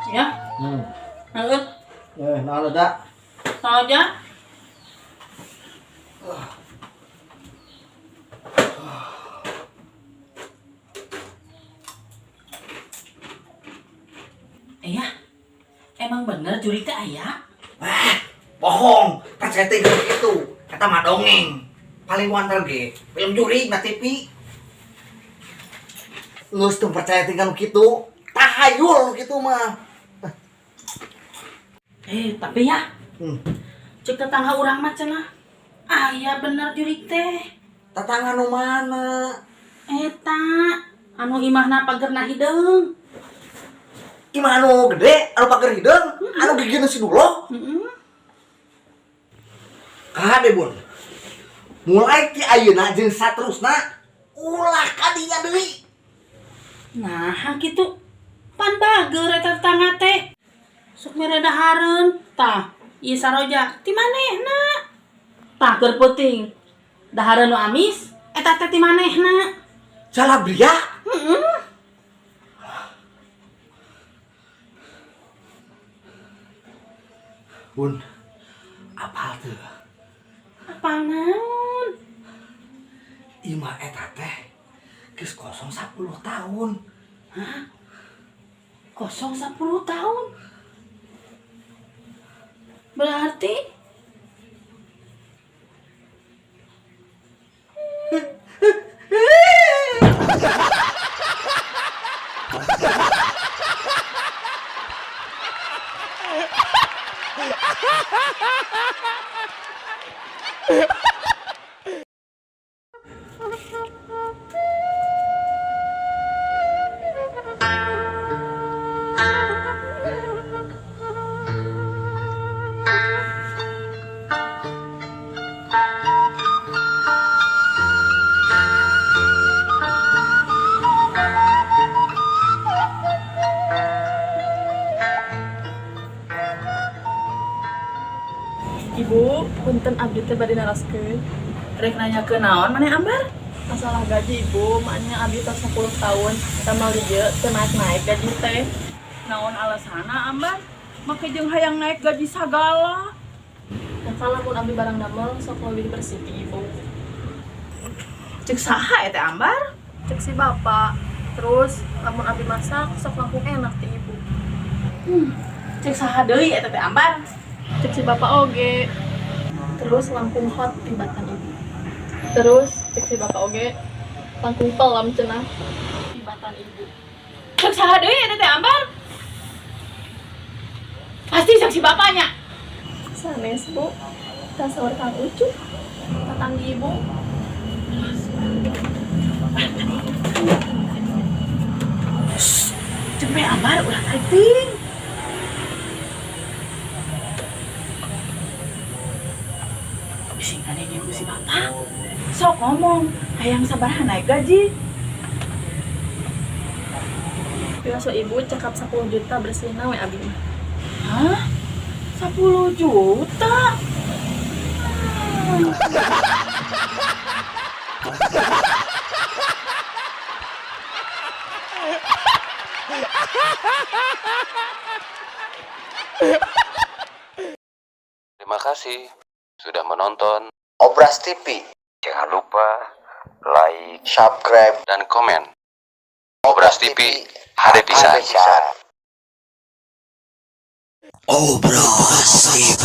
Ya, lanjut. Nah ada. Tahu aja. Iya, emang bener juri teh aya? Wah, bohong. Percaya tinggal gitu. Kata mah dongeng. Paling wantar ge, film juri na TV. Lu tuh percaya tinggal gitu. Tahayul gitu mah. Tapi ya, cek tetangga urang mah cenah. Aya bener juri teh. Tetangga nu mana? Eta, anu imahna pagerna hideung. Imah anu gede, anu pager hideung, anu gigina si Dulo. Kade bun. Mulai ti ayeuna jeung saterusna ulah ka dinya deui. Nah, gitu. Pan bager eta tetangga teh. Sok mereda hareun. Tah, ieu saroja ti manehna? Tah keur peuting. Dahareun nu amis eta teh ti manehna? Jalabria? Bun, apal tuh? Apal naon? Imah eta teh geus kosong 10 tahun. Hah? Kosong 10 tahun? Berarti Ibu, punten abdi teh bade naraskeun. rek nanya ke naon maneh Ambar? Masalah gaji ibu, maknya abdi tos 10 tahun. Tamal dieu teu naik-naik gaji teh. Naon alasana Ambar? Make jeung hayang naik gaji sagala. Masalah pun abdi barang damel sok lebih bersih ti ibu. Cek saha eta Ambar? Cek si bapak. Terus lamun abdi masak sok langkung enak ti ibu. Cek saha deui eta teh Ambar? Cek si bapak oge. Terus langkung hot tibatan ibu. Terus cek si bapak oge langkung pelam cenah tibatan ibu. Cek saha deui eta teh Ambar? Pasti cek si bapaknya. Sanes bu, tasawur Kang Ucup, tatanggi ibu. Cek bae Ambar ulah typing. Bising ada yang si bapak. Sok ngomong, hayang sabaraha naik gaji. Biasa ibu cekap 10 juta bersihna we abdi mah. Hah? 10 juta? Terima kasih sudah menonton Obras TV. Jangan lupa like, Subscribe dan komen. Obras TV, hade pisan. Obras TV.